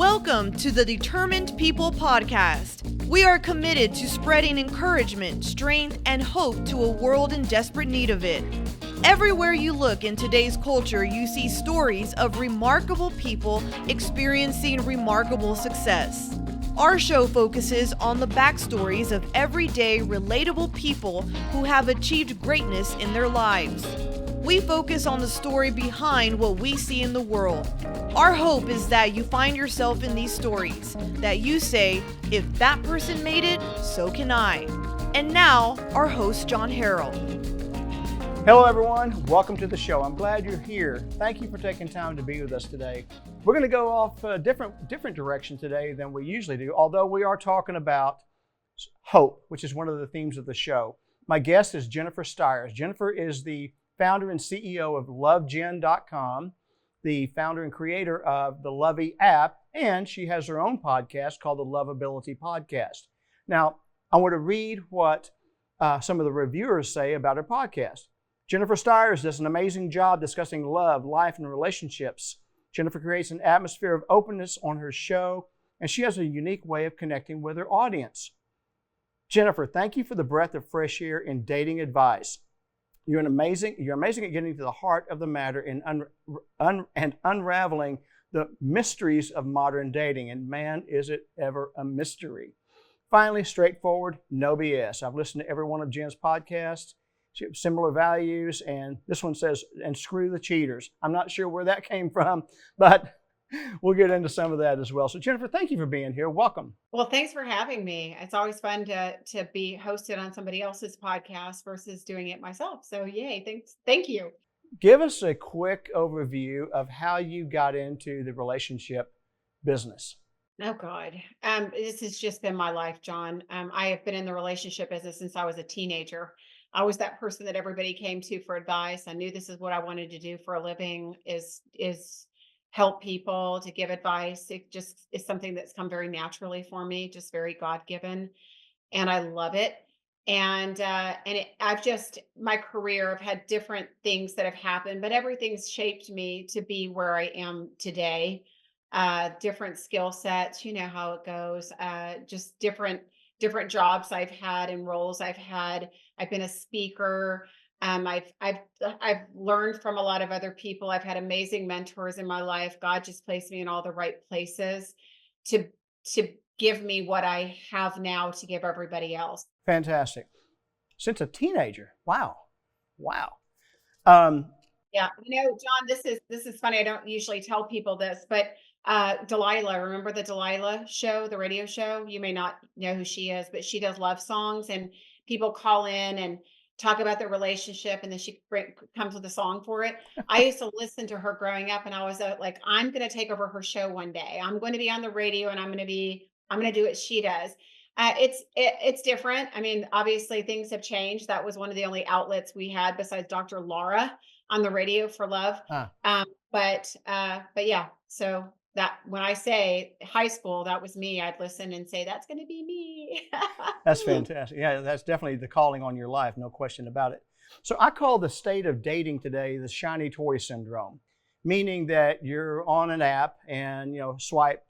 Welcome to the Determined People podcast. We are committed to spreading encouragement, strength, and hope to a world in desperate need of it. Everywhere you look in today's culture, you see stories of remarkable people experiencing remarkable success. Our show focuses on the backstories of everyday, relatable people who have achieved greatness in their lives. We focus on the story behind what we see in the world. Our hope is that you find yourself in these stories, that you say, if that person made it, so can I. And now, our host, John Harrell. Hello, everyone. Welcome to the show. I'm glad you're here. Thank you for taking time to be with us today. We're going to go off a different direction today than we usually do, although we are talking about hope, which is one of the themes of the show. My guest is Jennifer Styers. Jennifer is the founder and CEO of LoveGen.com, the founder and creator of the Lovey app, and she has her own podcast called the Loveability Podcast. Now, I want to read what some of the reviewers say about her podcast. Jennifer Styers does an amazing job discussing love, life, and relationships. Jennifer creates an atmosphere of openness on her show, and she has a unique way of connecting with her audience. Jennifer, thank you for the breath of fresh air in dating advice. You're amazing at getting to the heart of the matter and unraveling the mysteries of modern dating. And man, is it ever a mystery. Finally, straightforward, no BS. I've listened to every one of Jen's podcasts. She has similar values, and this one says, and screw the cheaters. I'm not sure where that came from, but we'll get into some of that as well. So Jennifer, thank you for being here. Welcome. Well, thanks for having me. It's always fun to be hosted on somebody else's podcast versus doing it myself. So yay, thanks. Thank you. Give us a quick overview of how you got into the relationship business. Oh God. This has just been my life, John. I have been in the relationship business since I was a teenager. I was that person that everybody came to for advice. I knew this is what I wanted to do for a living is help people, to give advice. It just is something that's come very naturally for me, just very God-given. And I love it. My career, I've had different things that have happened, but everything's shaped me to be where I am today. Different skill sets, you know how it goes. Just different jobs I've had and roles I've had. I've been a speaker. I've learned from a lot of other people. I've had amazing mentors in my life. God just placed me in all the right places to give me what I have now to give everybody else. Fantastic. Since a teenager. Wow. Yeah, John, this is funny. I don't usually tell people this, but Delilah, remember the Delilah show, the radio show? You may not know who she is, but she does love songs, and people call in and talk about their relationship, and then she comes with a song for it. I used to listen to her growing up, and I was like, I'm going to take over her show one day. I'm going to be on the radio, and I'm going to do what she does. It's different. I mean, obviously things have changed. That was one of the only outlets we had besides Dr. Laura on the radio for love. But yeah, so that when I say high school, that was me. I'd listen and say, that's going to be me. That's fantastic. Yeah, that's definitely the calling on your life. No question about it. So I call the state of dating today the shiny toy syndrome, meaning that you're on an app and, swipe.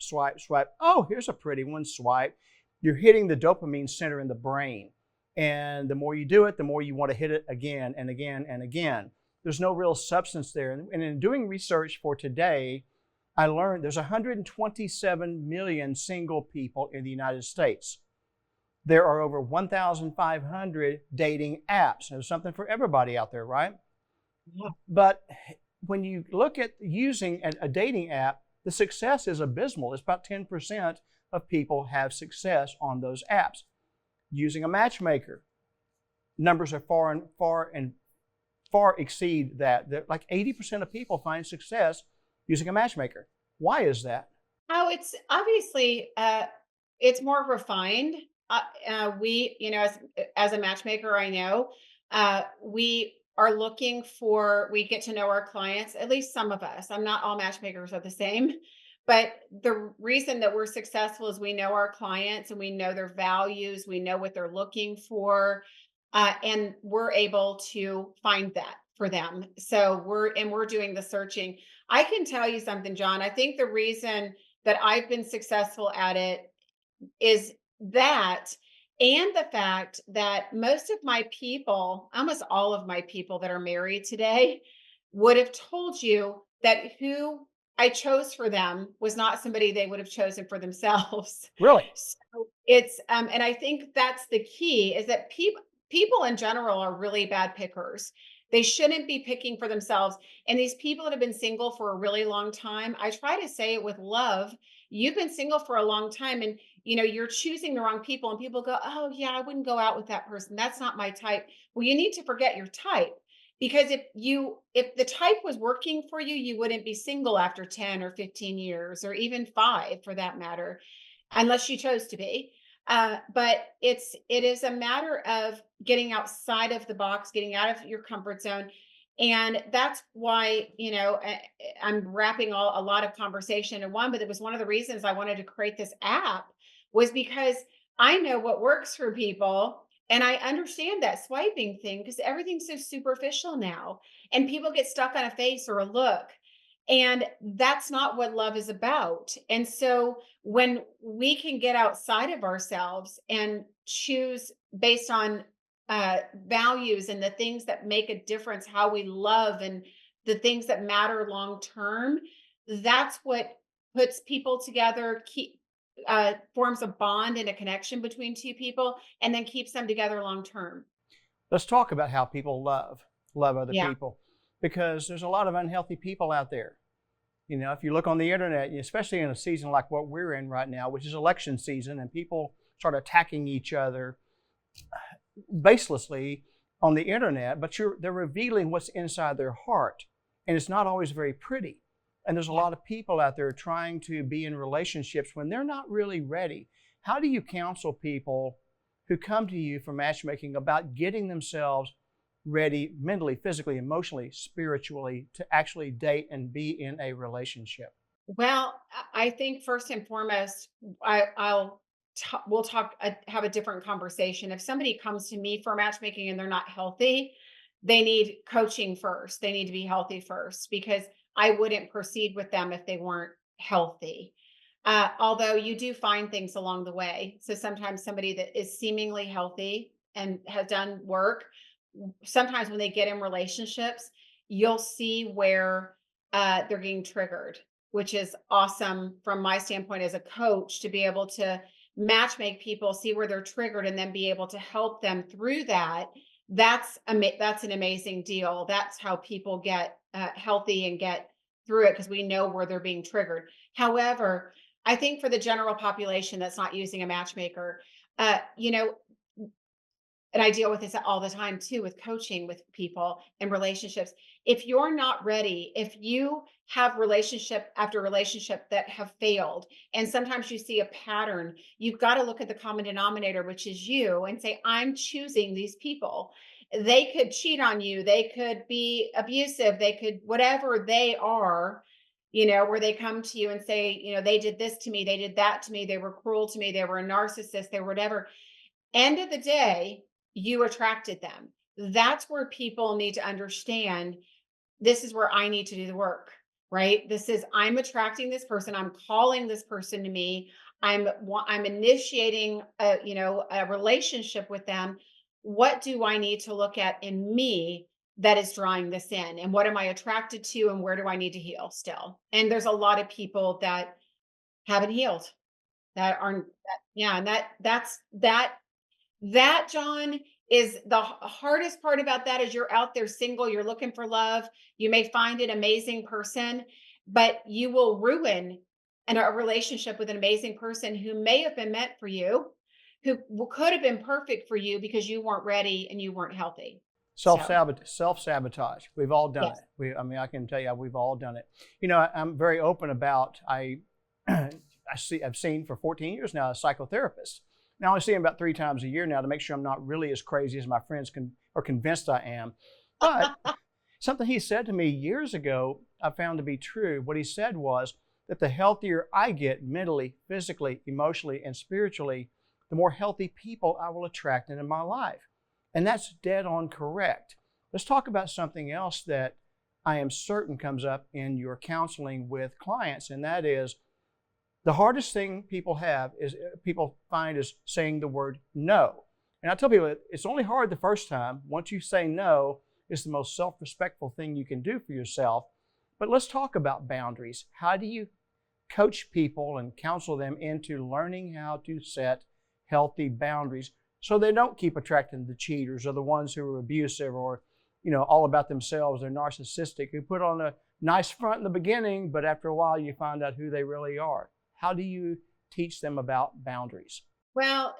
Oh, here's a pretty one, swipe. You're hitting the dopamine center in the brain. And the more you do it, the more you want to hit it again and again and again. There's no real substance there. And in doing research for today, I learned there's 127 million single people in the United States. There are over 1,500 dating apps. There's something for everybody out there, right? Yeah. But when you look at using a dating app, the success is abysmal. It's about 10% of people have success on those apps. Using a matchmaker, numbers are far exceed that. Like 80% of people find success using a matchmaker. Why is that? Oh, it's obviously it's more refined. We, as a matchmaker, I know we are looking for. We get to know our clients. At least some of us. I'm not all matchmakers are the same, but the reason that we're successful is we know our clients and we know their values. We know what they're looking for, and we're able to find that for them. So we're doing the searching. I can tell you something, John. I think the reason that I've been successful at it is that, and the fact that most of my people, almost all of my people that are married today, would have told you that who I chose for them was not somebody they would have chosen for themselves. Really? So it's and I think that's the key, is that people in general are really bad pickers. They shouldn't be picking for themselves. And these people that have been single for a really long time, I try to say it with love. You've been single for a long time, and you're choosing the wrong people, and people go, "Oh yeah, I wouldn't go out with that person. That's not my type." Well, you need to forget your type, because if the type was working for you, you wouldn't be single after 10 or 15 years, or even 5 for that matter, unless you chose to be. But it is a matter of getting outside of the box, getting out of your comfort zone. And that's why, I'm wrapping a lot of conversation in one, but it was one of the reasons I wanted to create this app, was because I know what works for people. And I understand that swiping thing, because everything's so superficial now, and people get stuck on a face or a look. And that's not what love is about. And so when we can get outside of ourselves and choose based on values and the things that make a difference, how we love, and the things that matter long term, that's what puts people together, forms a bond and a connection between two people, and then keeps them together long term. Let's talk about how people love other Yeah. people, because there's a lot of unhealthy people out there. If you look on the internet, especially in a season like what we're in right now, which is election season, and people start attacking each other baselessly on the internet, but they're revealing what's inside their heart, and it's not always very pretty. And there's a Yeah. lot of people out there trying to be in relationships when they're not really ready. How do you counsel people who come to you for matchmaking about getting themselves ready mentally, physically, emotionally, spiritually to actually date and be in a relationship? Well, I think first and foremost, we'll talk, have a different conversation. If somebody comes to me for matchmaking and they're not healthy, they need coaching first. They need to be healthy first, because I wouldn't proceed with them if they weren't healthy. Although you do find things along the way. So sometimes somebody that is seemingly healthy and has done work, sometimes when they get in relationships, you'll see where they're getting triggered, which is awesome from my standpoint as a coach, to be able to match make people, see where they're triggered, and then be able to help them through that. That's an amazing deal. That's how people get healthy and get through it, because we know where they're being triggered. However, I think for the general population that's not using a matchmaker, uh, you know, and I deal with this all the time too, with coaching with people and relationships. If you're not ready, if you have relationship after relationship that have failed, and sometimes you see a pattern, you've got to look at the common denominator, which is you, and say, I'm choosing these people. They could cheat on you, they could be abusive, they could, whatever they are, where they come to you and say, they did this to me, they did that to me, they were cruel to me, they were a narcissist, they were whatever. End of the day, you attracted them. That's where people need to understand, this is where I need to do the work, right? This is, I'm attracting this person, I'm calling this person to me, I'm initiating a relationship with them. What do I need to look at in me that is drawing this in? And what am I attracted to, and where do I need to heal still? And there's a lot of people that haven't healed, that aren't yeah, and that, John, is the hardest part about that. Is you're out there single, you're looking for love, you may find an amazing person, but you will ruin a relationship with an amazing person who may have been meant for you, who could have been perfect for you, because you weren't ready and you weren't healthy. So, Self-sabotage. We've all done yes. it. I can tell you, we've all done it. I'm very open about, I've seen for 14 years now a psychotherapist. Now I only see him about 3 times a year now, to make sure I'm not really as crazy as my friends are convinced I am. But something he said to me years ago, I found to be true. What he said was that the healthier I get mentally, physically, emotionally, and spiritually, the more healthy people I will attract into my life. And that's dead on correct. Let's talk about something else that I am certain comes up in your counseling with clients, and that is The hardest thing people find is saying the word no. And I tell people it's only hard the first time. Once you say no, it's the most self-respectful thing you can do for yourself. But let's talk about boundaries. How do you coach people and counsel them into learning how to set healthy boundaries so they don't keep attracting the cheaters or the ones who are abusive or, all about themselves, they're narcissistic, who put on a nice front in the beginning, but after a while you find out who they really are. How do you teach them about boundaries? Well,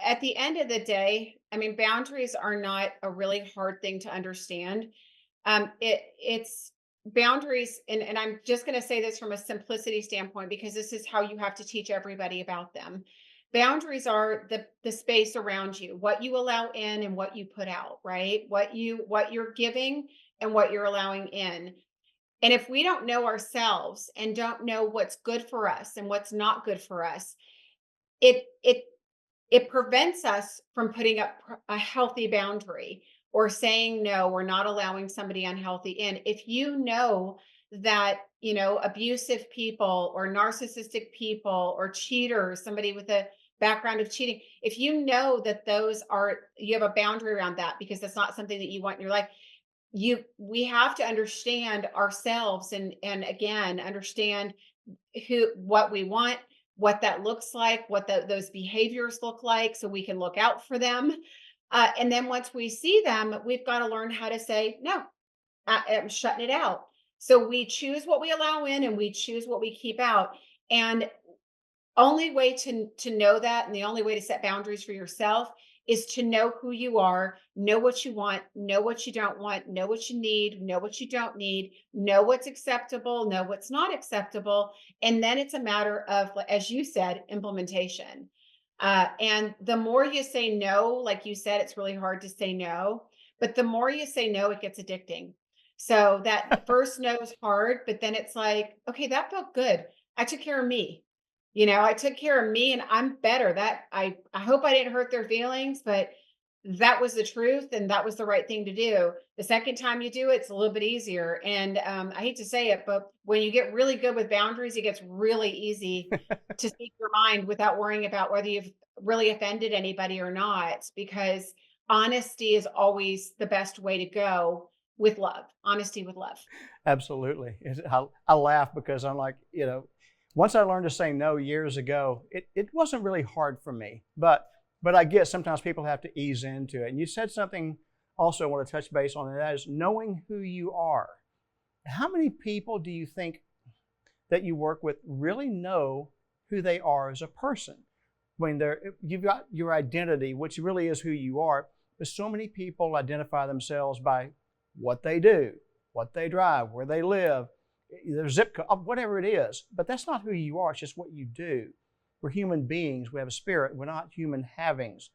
at the end of the day, I mean, boundaries are not a really hard thing to understand. It's boundaries, and I'm just going to say this from a simplicity standpoint because this is how you have to teach everybody about them. Boundaries are the space around you, what you allow in and what you put out, right? What you're giving and what you're allowing in. And if we don't know ourselves and don't know what's good for us and what's not good for us, it it prevents us from putting up a healthy boundary or saying no or not allowing somebody unhealthy in. If you know that, abusive people or narcissistic people or cheaters, somebody with a background of cheating, if you know that you have a boundary around that because that's not something that you want in your life, we have to understand ourselves and again understand what we want, what that looks like, what those behaviors look like, so we can look out for them. And then once we see them, we've got to learn how to say, no, I'm shutting it out. So we choose what we allow in and we choose what we keep out. And only way to know that and the only way to set boundaries for yourself is to know who you are, know what you want, know what you don't want, know what you need, know what you don't need, know what's acceptable, know what's not acceptable. And then it's a matter of, as you said, implementation. And the more you say no, like you said, it's really hard to say no, but the more you say no, it gets addicting. So that first no is hard, but then it's like, okay, that felt good. I took care of me. I took care of me and I'm better. That I hope I didn't hurt their feelings, but that was the truth and that was the right thing to do. The second time you do it, it's a little bit easier. And I hate to say it, but when you get really good with boundaries, it gets really easy to speak your mind without worrying about whether you've really offended anybody or not, because honesty is always the best way to go with love. Honesty with love. Absolutely. I laugh because I'm like, once I learned to say no years ago, it wasn't really hard for me. But I guess sometimes people have to ease into it. And you said something also I want to touch base on, and that is knowing who you are. How many people do you think that you work with really know who they are as a person? When you've got your identity, which really is who you are, but so many people identify themselves by what they do, what they drive, where they live, their zip code, whatever it is. But that's not who you are, it's just what you do. We're human beings, we have a spirit, we're not human havings.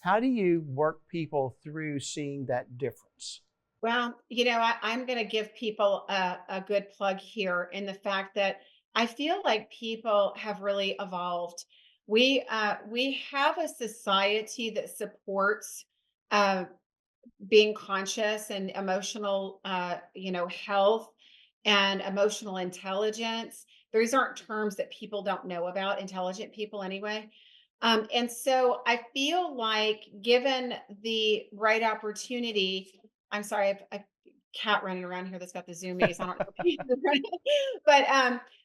How do you work people through seeing that difference? Well, I'm going to give people a good plug here in the fact that I feel like people have really evolved. We have a society that supports uh, being conscious and emotional, health and emotional intelligence. These aren't terms that people don't know about, intelligent people anyway. And so I feel like given the right opportunity, I'm sorry, I've a cat running around here that's got the zoomies. I don't know if you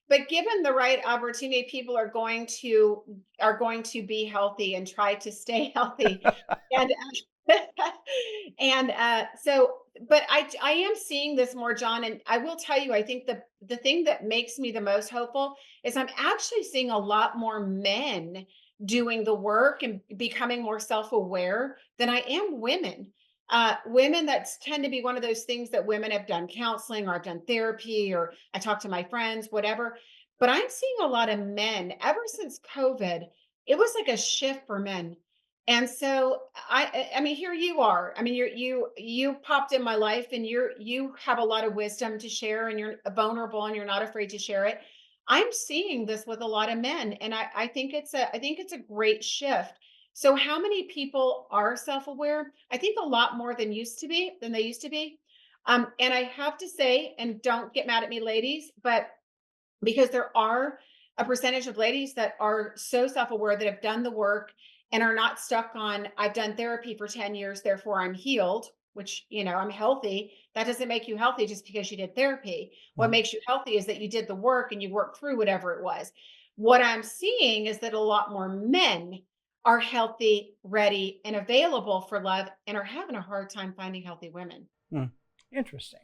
but given the right opportunity, people are going to be healthy and try to stay healthy. And and so but I am seeing this more, John, and I will tell you, I think the thing that makes me the most hopeful is I'm actually seeing a lot more men doing the work and becoming more self-aware than I am women. Women that tend to be one of those things that women have done counseling or I've done therapy or I talk to my friends, whatever. But I'm seeing a lot of men ever since COVID. It was like a shift for men. And so I mean, here you are. I mean, you popped in my life and you have a lot of wisdom to share and you're vulnerable and you're not afraid to share it. I'm seeing this with a lot of men, and I think it's a great shift. So how many people are self-aware? I think a lot more than they used to be. And I have to say, and don't get mad at me, ladies, but because there are a percentage of ladies that are so self-aware that have done the work and are not stuck on, I've done therapy for 10 years, therefore I'm healed, which, I'm healthy. That doesn't make you healthy just because you did therapy. What Mhm. makes you healthy is that you did the work and you worked through whatever it was. What I'm seeing is that a lot more men are healthy, ready, and available for love and are having a hard time finding healthy women. Hmm. Interesting.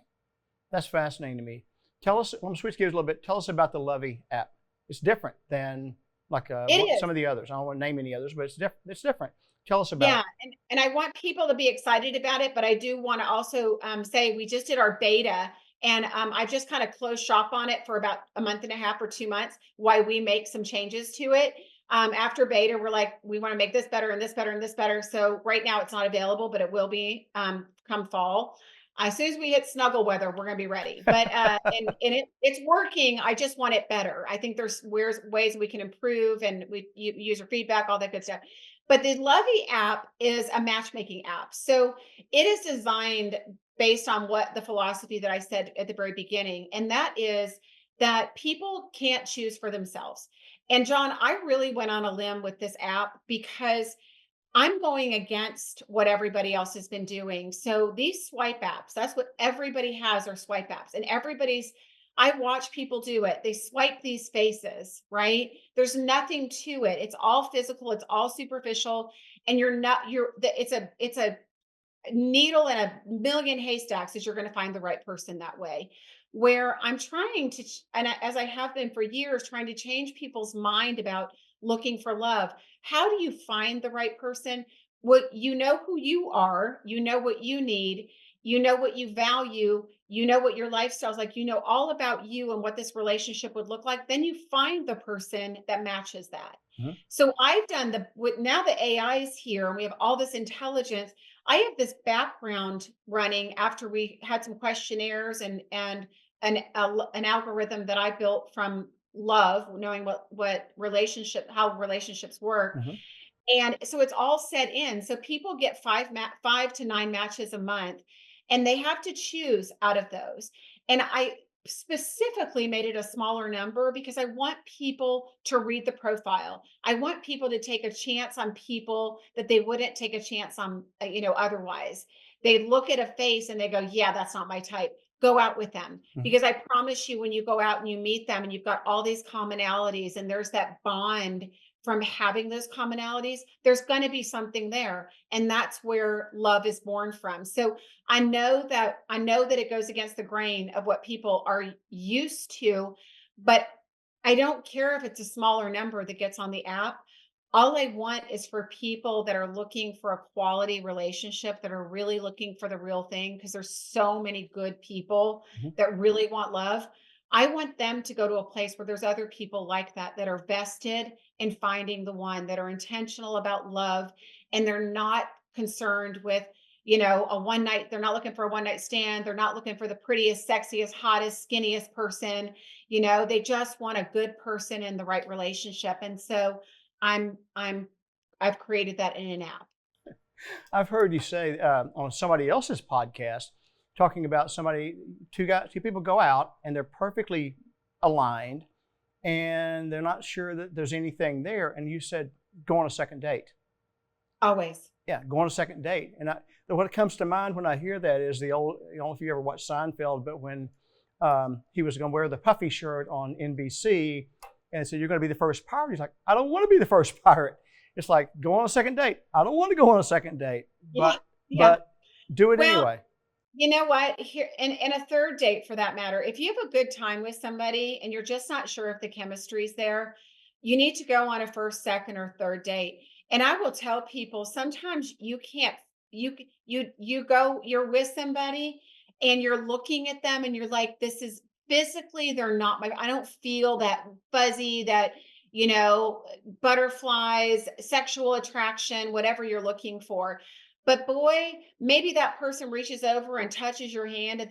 That's fascinating to me. Tell us, let me switch gears a little bit. Tell us about the Lovey app. It's different than like It is. some of the others. I don't want to name any others, but it's different. It's different. Tell us about Yeah, it. and I want people to be excited about it, but I do want to also say we just did our beta, and I just kind of closed shop on it for about a month and a half or 2 months while we make some changes to it. After beta, we're like, we want to make this better and this better and this better. So right now it's not available, but it will be come fall. As soon as we hit snuggle weather, we're going to be ready. But it's working. I just want it better. I think there's ways we can improve, and user feedback, all that good stuff. But the Lovey app is a matchmaking app. So it is designed based on what the philosophy that I said at the very beginning, and that is that people can't choose for themselves. And John, I really went on a limb with this app because I'm going against what everybody else has been doing. So these swipe apps, that's what everybody has, are swipe apps. And I watch people do it. They swipe these faces, right? There's nothing to it. It's all physical, it's all superficial. And it's a needle in a million haystacks that you're going to find the right person that way. Where I'm trying to, as I have been for years, trying to change people's mind about looking for love. How do you find the right person? What you know who you are, you know what you need, you know what you value, you know what your lifestyle's like, you know all about you and what this relationship would look like. Then you find the person that matches that. Mhm. So I've done now the AI is here and we have all this intelligence. I have this background running after we had some questionnaires and an algorithm that I built from love, knowing what relationship how relationships work, Mhm. and so it's all set in. So people get 5 to 9 matches a month, and they have to choose out of those. And I specifically made it a smaller number because I want people to read the profile. I want people to take a chance on people that they wouldn't take a chance on, otherwise. They look at a face and they go, "Yeah, that's not my type." Go out with them, Mhm. because I promise you, when you go out and you meet them and you've got all these commonalities and there's that bond from having those commonalities, there's going to be something there. And that's where love is born from. So I know that it goes against the grain of what people are used to, but I don't care if it's a smaller number that gets on the app. All I want is for people that are looking for a quality relationship, that are really looking for the real thing, because there's so many good people Mhm. that really want love. I want them to go to a place where there's other people like that are vested in finding the one, that are intentional about love, and they're not concerned with, a one night, they're not looking for a one night stand. They're not looking for the prettiest, sexiest, hottest, skinniest person. They just want a good person in the right relationship. And so I'm I've created that in an app. I've heard you say on somebody else's podcast talking about two people go out and they're perfectly aligned and they're not sure that there's anything there. And you said, go on a second date. Always. Yeah, go on a second date. And what comes to mind when I hear that is the old, I don't know if you ever watched Seinfeld, but when he was going to wear the puffy shirt on NBC and said, you're going to be the first pirate. He's like, I don't want to be the first pirate. It's like, go on a second date. I don't want to go on a second date, Yeah. Yeah. but do it Well, anyway. you know what? Here, and a third date for that matter, if you have a good time with somebody and you're just not sure if the chemistry's there, you need to go on a first, second, or third date. And I will tell people, sometimes you can't, you're with somebody and you're looking at them and you're like, this is physically, they're not I don't feel that fuzzy, that, you know, butterflies, sexual attraction, whatever you're looking for. But boy, maybe that person reaches over and touches your hand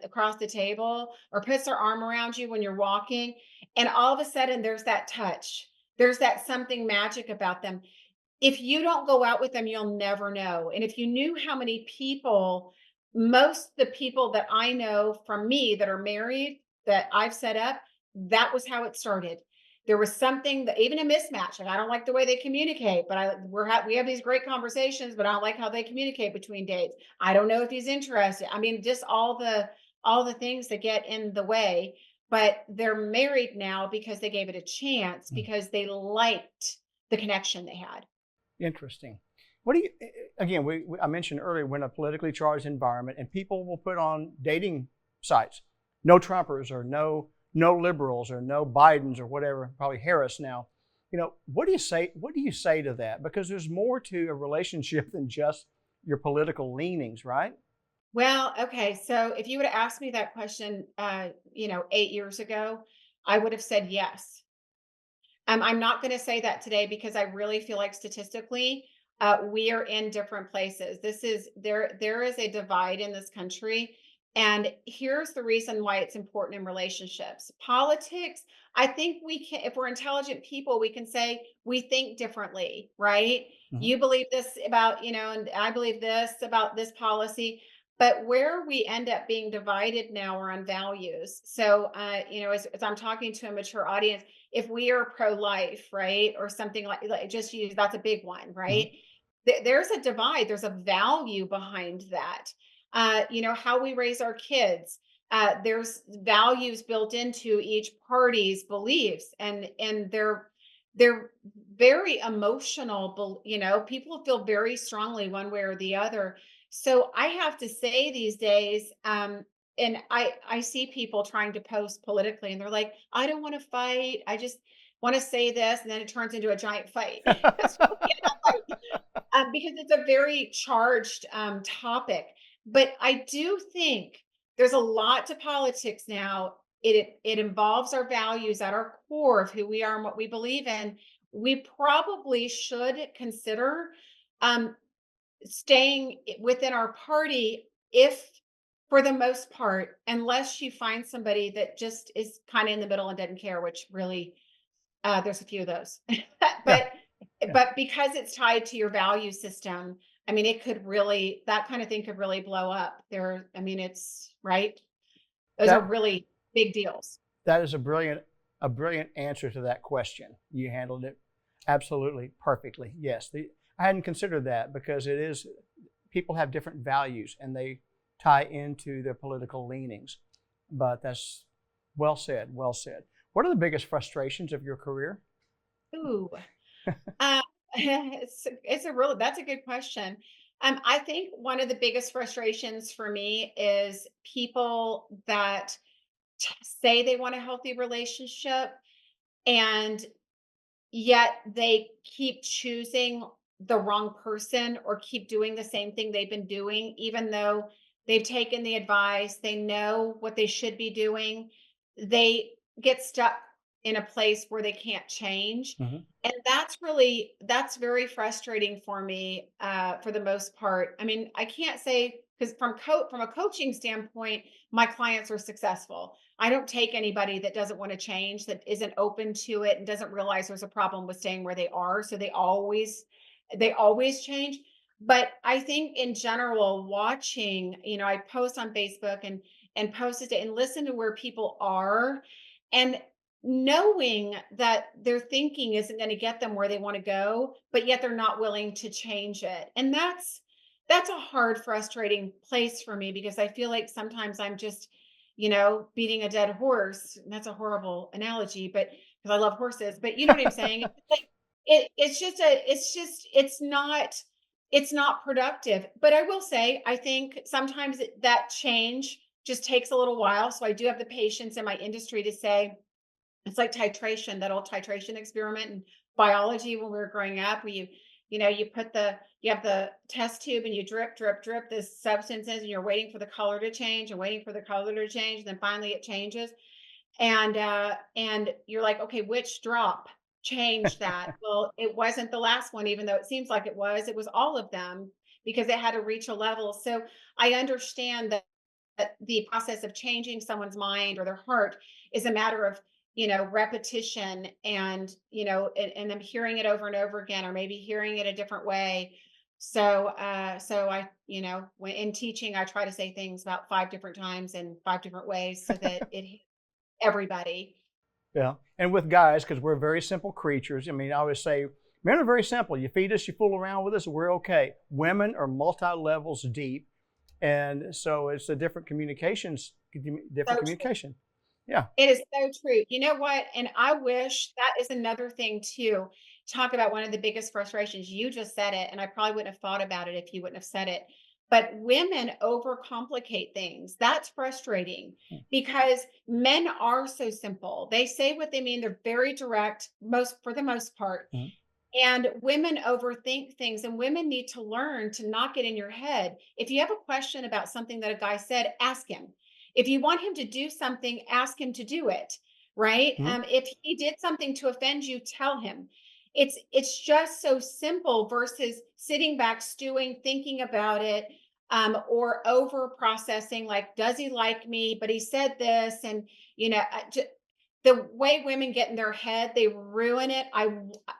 across the table, or puts their arm around you when you're walking, and all of a sudden there's that touch. There's that something magic about them. If you don't go out with them, you'll never know. And if you knew how many people, most the people that I know from me that are married, that I've set up, that was how it started. there was something that even a mismatch. Like I don't like the way they communicate, but we have these great conversations, but I don't like how they communicate between dates. I don't know if he's interested. I mean, just all the things that get in the way. But they're married now because they gave it a chance Mm. because they liked the connection they had. Interesting. What do you, again, I mentioned earlier, we're in a politically charged environment and people will put on dating sites, no Trumpers or no liberals or no Bidens or whatever, probably Harris now. What do you say? What do you say to that? Because there's more to a relationship than just your political leanings, right? Well, okay. So if you would have asked me that question, 8 years ago, I would have said yes. I'm not going to say that today because I really feel like statistically, we are in different places. There is a divide in this country, and here's the reason why it's important in relationships. Politics, I think we can, if we're intelligent people, we can say we think differently, right? Mhm. You believe this about, and I believe this about this policy. But where we end up being divided now are on values. So, as I'm talking to a mature audience, if we are pro-life, right, or something like just use that's a big one, Mhm. right? There's a divide. There's a value behind that. How we raise our kids. There's values built into each party's beliefs, and they're very emotional. People feel very strongly one way or the other. So I have to say these days, and I see people trying to post politically, and they're like, I don't want to fight. I just want to say this, and then it turns into a giant fight. So, because it's a very charged topic. But I do think there's a lot to politics now. It involves our values at our core of who we are and what we believe in. We probably should consider um, staying within our party if for the most part, unless you find somebody that just is kind of in the middle and doesn't care, which really there's a few of those. Yeah, but yeah. but because it's tied to your value system, I mean, it could really that kind of thing could really blow up. I mean, it's right. Those are That really big deals. that is a brilliant answer to that question. You handled it absolutely perfectly. Yes, I hadn't considered that because it is people have different values and they tie into their political leanings. But that's well said. Well said. What are the biggest frustrations of your career? Ooh. It's a really that's a good question. I think one of the biggest frustrations for me is people that say they want a healthy relationship and yet they keep choosing the wrong person or keep doing the same thing they've been doing, even though they've taken the advice, they know what they should be doing. They get stuck in a place where they can't change. Mhm. And that's very frustrating for me for the most part. I mean, I can't say because from a coaching standpoint, my clients are successful. I don't take anybody that doesn't want to change, that isn't open to it and doesn't realize there's a problem with staying where they are. So they always change. But I think in general, watching, I post on Facebook and post it and listen to where people are and knowing that their thinking isn't going to get them where they want to go, but yet they're not willing to change it. And that's a hard, frustrating place for me because I feel like sometimes I'm just beating a dead horse. And that's a horrible analogy, but because I love horses, but you know what I'm saying? It's like it's not productive. But I will say, I think sometimes that change just takes a little while. So I do have the patience in my industry to say, it's like titration, that old titration experiment in biology when we were growing up, where you have the test tube and you drip, drip, drip this substances, and you're waiting for the color to change and waiting for the color to change, and then finally it changes. And you're like, okay, which drop changed that? Well, it wasn't the last one, even though it seems like it was all of them because it had to reach a level. So I understand that the process of changing someone's mind or their heart is a matter of repetition and them hearing it over and over again or maybe hearing it a different way. So I when in teaching I try to say things about 5 different times in 5 different ways so that it hits everybody. Yeah. and with guys, because we're very simple creatures. I mean, I always say, men are very simple. You feed us, you fool around with us, we're okay. Women are multi-levels deep. And so it's a different communication. Yeah. It is so true. You know what? And I wish that is another thing too. Talk about one of the biggest frustrations. You just said it, and I probably wouldn't have thought about it if you wouldn't have said it. But women overcomplicate things. That's frustrating because men are so simple. They say what they mean. They're very direct, for the most part. Mhm. And women overthink things, and women need to learn to not get in your head. If you have a question about something that a guy said, ask him. If you want him to do something, ask him to do it, right? Mhm. If he did something to offend you, tell him. It's just so simple versus sitting back, stewing, thinking about it, or over processing. Like, does he like me? But he said this, and the way women get in their head, they ruin it.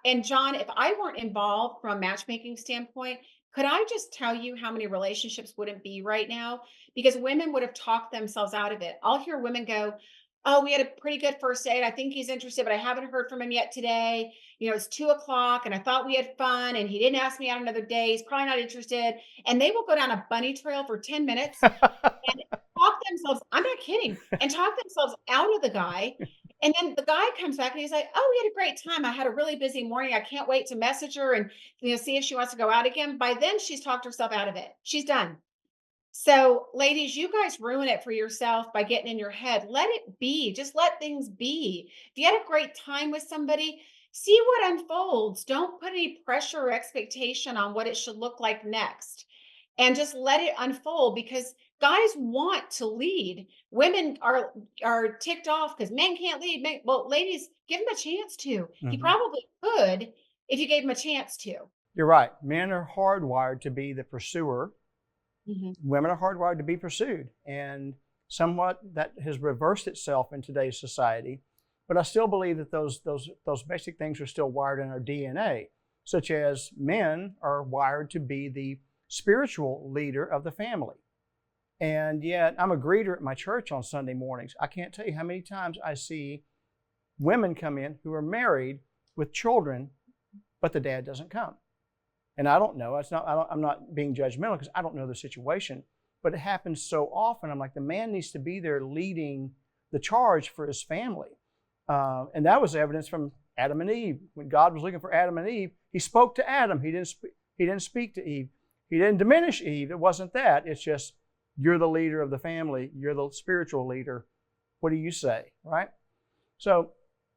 And John, if I weren't involved from a matchmaking standpoint, could I just tell you how many relationships wouldn't be right now? Because women would have talked themselves out of it. I'll hear women go, "Oh, we had a pretty good first date. I think he's interested, but I haven't heard from him yet today. It's 2 o'clock and I thought we had fun and he didn't ask me out another day. He's probably not interested." And they will go down a bunny trail for 10 minutes and talk themselves, I'm not kidding, and talk themselves out of the guy. And then the guy comes back and he's like, "Oh, we had a great time. I had a really busy morning. I can't wait to message her and see if she wants to go out again." By then, she's talked herself out of it. She's done. So, ladies, you guys ruin it for yourself by getting in your head. Let it be. Just let things be. If you had a great time with somebody, see what unfolds. Don't put any pressure or expectation on what it should look like next. And just let it unfold because guys want to lead. Women are ticked off because men can't lead. Well, ladies, give him a chance to. He Mhm. probably could if you gave him a chance to. You're right. Men are hardwired to be the pursuer. Mhm. Women are hardwired to be pursued. And somewhat that has reversed itself in today's society. But I still believe that those basic things are still wired in our DNA, such as men are wired to be the spiritual leader of the family. And yet I'm a greeter at my church on Sunday mornings. I can't tell you how many times I see women come in who are married with children, but the dad doesn't come. And I don't know. I'm not being judgmental because I don't know the situation, but it happens so often. I'm like, the man needs to be there leading the charge for his family. And that was evidence from Adam and Eve. When God was looking for Adam and Eve, he spoke to Adam. He didn't speak to Eve. He didn't diminish Eve. It wasn't that. It's just, you're the leader of the family. You're the spiritual leader. What do you say, right? So,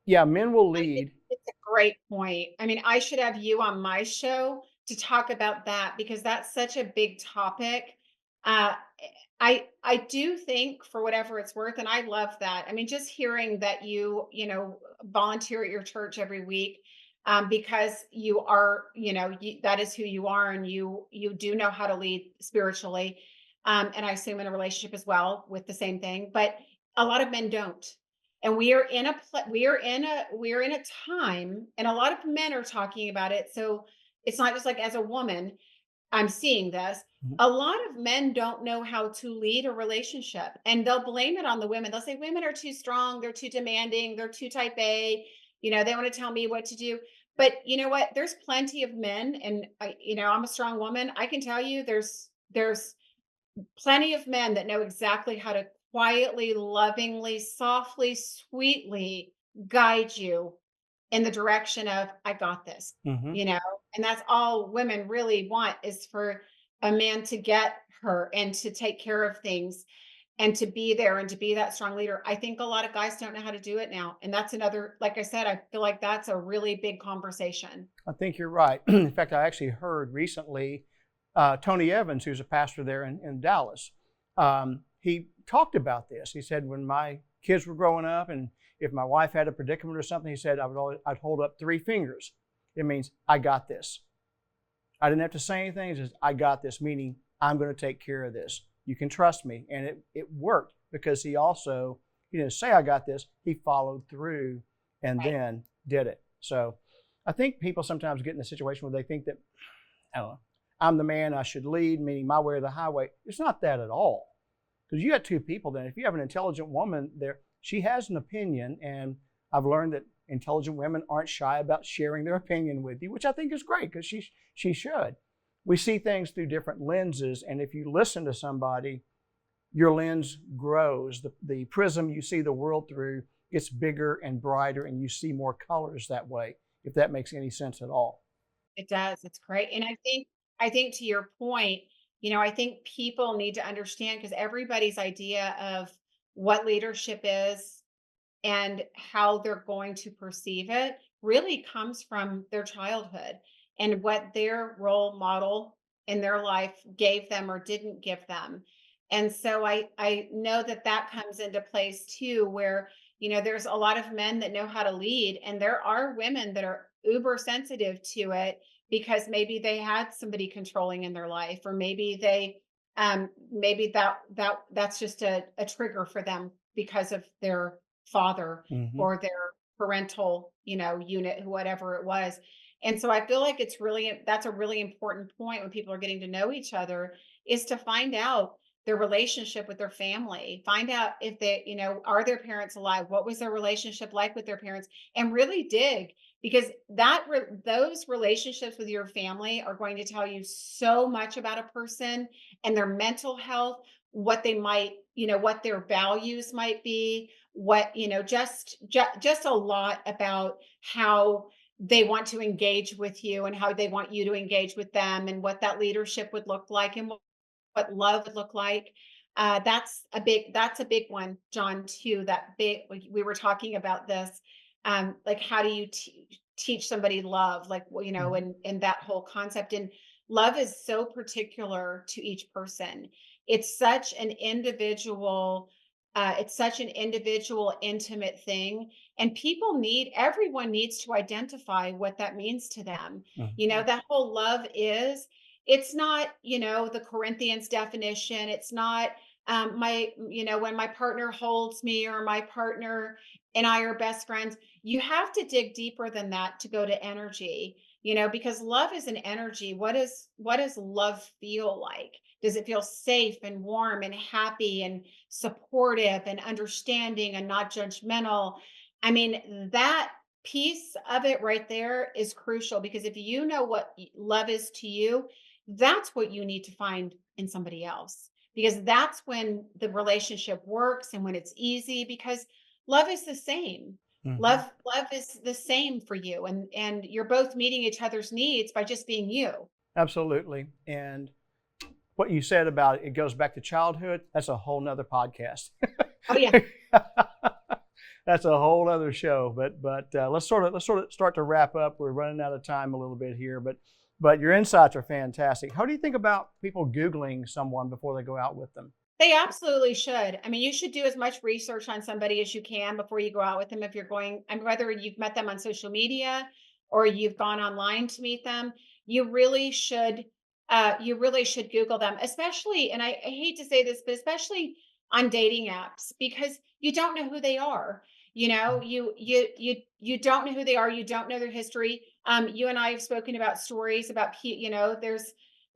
yeah, men will lead. It's a great point. I mean, I should have you on my show to talk about that because that's such a big topic. Uh, I do think, for whatever it's worth, and I love that. I mean, just hearing that you volunteer at your church every week, because you are, that is who you are, and you do know how to lead spiritually, and I assume in a relationship as well with the same thing. But a lot of men don't. And we are in a time, and a lot of men are talking about it. So it's not just like, as a woman, I'm seeing this. Mhm. A lot of men don't know how to lead a relationship, and they'll blame it on the women. They'll say women are too strong, they're too demanding, they're too type A. They want to tell me what to do. But you know what? There's plenty of men, and I'm a strong woman. I can tell you, there's plenty of men that know exactly how to quietly, lovingly, softly, sweetly guide you in the direction of, "I got this," Mhm. and that's all women really want, is for a man to get her and to take care of things and to be there and to be that strong leader. I think a lot of guys don't know how to do it now. And that's another, like I said, I feel like that's a really big conversation. I think you're right. In fact, I actually heard recently Tony Evans, who's a pastor there in Dallas, he talked about this. He said, when my kids were growing up, and if my wife had a predicament or something, he said, I'd hold up 3 fingers. It means, I got this. I didn't have to say anything. It says, I got this, meaning I'm going to take care of this. You can trust me. And it worked because he didn't say I got this. He followed through and Right. then did it. So I think people sometimes get in a situation where they think that, I don't know, I'm the man, I should lead, meaning my way or the highway. It's not that at all. Because you got 2 people then. If you have an intelligent woman there, she has an opinion, and I've learned that intelligent women aren't shy about sharing their opinion with you, which I think is great because she should. We see things through different lenses, and if you listen to somebody, your lens grows. The prism you see the world through gets bigger and brighter, and you see more colors that way, if that makes any sense at all. It does. It's great. And I think to your point, I think people need to understand because everybody's idea of what leadership is and how they're going to perceive it really comes from their childhood and what their role model in their life gave them or didn't give them. And so I know that that comes into place too, where there's a lot of men that know how to lead, and there are women that are uber sensitive to it because maybe they had somebody controlling in their life, or maybe maybe that's just a trigger for them because of their father Hmm. or their parental, unit, whatever it was. And so I feel like that's a really important point when people are getting to know each other, is to find out their relationship with their family, find out if they, are their parents alive? What was their relationship like with their parents? And really dig, because those relationships with your family are going to tell you so much about a person and their mental health, what they might, what their values might be, what just a lot about how they want to engage with you and how they want you to engage with them, and what that leadership would look like, and what love would look like. That's a big one, John, too. That big, we were talking about this, like how do you teach somebody love, like, well, Hmm. and that whole concept. And love is so particular to each person. It's such an individual, intimate thing. And everyone needs to identify what that means to them. Hmm. That whole love it's not, the Corinthians definition. It's not when my partner holds me, or my partner and I are best friends. You have to dig deeper than that to go to energy, because love is an energy. What does love feel like? Does it feel safe and warm and happy and supportive and understanding and not judgmental? I mean, that piece of it right there is crucial, because if you know what love is to you, that's what you need to find in somebody else, because that's when the relationship works and when it's easy, because love is the same. Hmm. Love is the same for you, and you're both meeting each other's needs by just being you. Absolutely. And what you said about it goes back to childhood, that's a whole nother podcast. Oh yeah. That's a whole other show. But let's sort of start to wrap up. We're running out of time a little bit here, but your insights are fantastic. How do you think about people Googling someone before they go out with them? They absolutely should. I mean, you should do as much research on somebody as you can before you go out with them. If you're going, and whether you've met them on social media or you've gone online to meet them, you really should. You really should Google them, especially. And I hate to say this, but especially on dating apps, because you don't know who they are. You don't know who they are. You don't know their history. You and I have spoken about stories about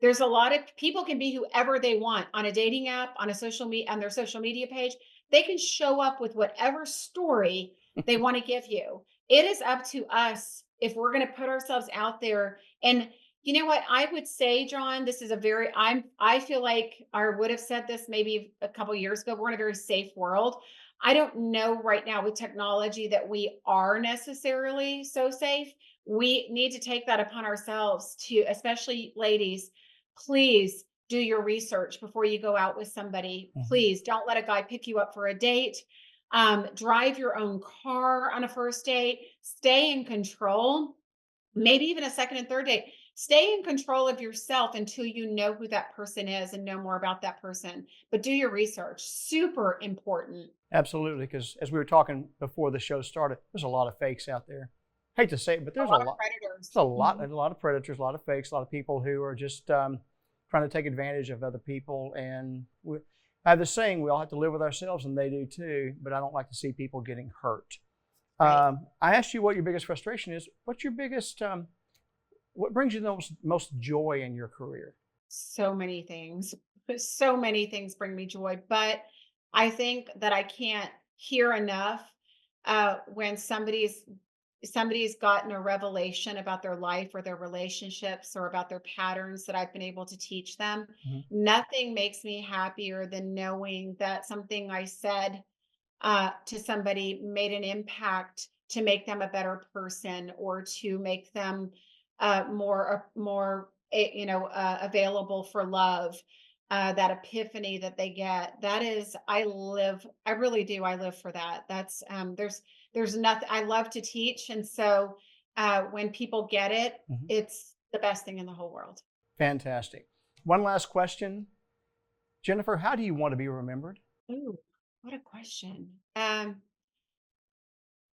there's a lot of people can be whoever they want on a dating app, on a social media, on their social media page. They can show up with whatever story they want to give you. It is up to us if we're going to put ourselves out there. And you know what I would say, John, this is a very I feel like I would have said this maybe a couple years ago. We're in a very safe world. I don't know right now with technology that we are necessarily so safe. We need to take that upon ourselves to, especially ladies, please do your research before you go out with somebody. Mhm. Please don't let a guy pick you up for a date. Drive your own car on a first date. Stay in control, maybe even a second and third date. Stay in control of yourself until you know who that person is and know more about that person. But do your research. Super important. Absolutely, because as we were talking before the show started, there's a lot of fakes out there. Hate to say it, but A there's a lot of lot. predators. There's a lot, Mhm. and a lot of predators, a lot of fakes, a lot of people who are just trying to take advantage of other people. And I have the saying, we all have to live with ourselves, and they do too. But I don't like to see people getting hurt. Right. I asked you what your biggest frustration is. What's your biggest? What brings you the most joy in your career? So many things. So many things bring me joy, but I think that I can't hear enough when somebody's somebody's gotten a revelation about their life or their relationships or about their patterns that I've been able to teach them, Mhm. nothing makes me happier than knowing that something I said to somebody made an impact to make them a better person or to make them available for love. That epiphany that they get, that is, I really do, I live for that. That's there's nothing, I love to teach, and so when people get it, Mhm. it's the best thing in the whole world. Fantastic. One last question. Jennifer, how do you want to be remembered? Ooh, what a question.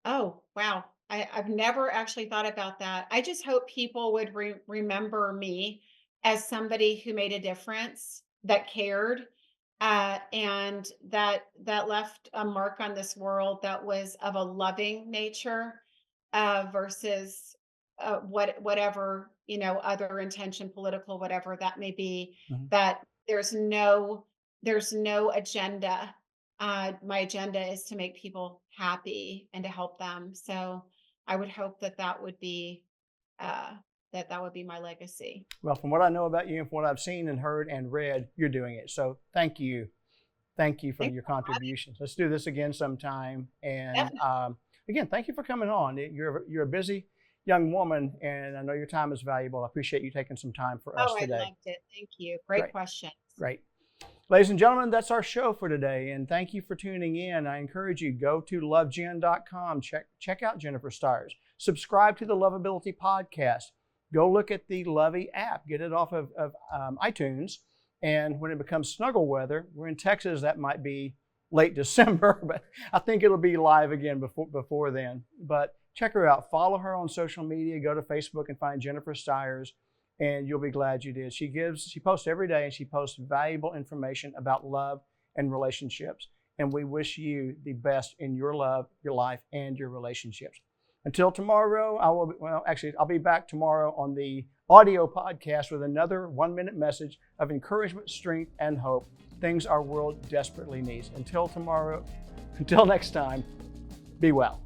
Oh, wow. I've never actually thought about that. I just hope people would remember me as somebody who made a difference, that cared, and that left a mark on this world that was of a loving nature, versus whatever, other intention, political, whatever that may be. Mhm. That there's no agenda. My agenda is to make people happy and to help them. So I would hope that that would be uh, that would be my legacy. Well, from what I know about you and from what I've seen and heard and read, you're doing it. So thank you. Thank you for Thanks your for having me. contributions. Let's do this again sometime. And Definitely. again, thank you for coming on. You're a busy young woman, and I know your time is valuable. I appreciate you taking some time for us Oh, I today. loved it. Thank you. Great Great, questions. great. Ladies and gentlemen, that's our show for today, and thank you for tuning in. I encourage you, go to lovejen.com, check out Jennifer Styers, subscribe to the Lovability Podcast, go look at the Lovey app, get it off of iTunes, and when it becomes snuggle weather, we're in Texas, that might be late December, but I think it'll be live again before then. But check her out, follow her on social media, go to Facebook and find Jennifer Styers, and you'll be glad you did. She posts every day, and she posts valuable information about love and relationships. And we wish you the best in your love, your life, and your relationships. Until tomorrow, I'll be back tomorrow on the audio podcast with another 1-minute message of encouragement, strength, and hope, things our world desperately needs. Until tomorrow, until next time, be well.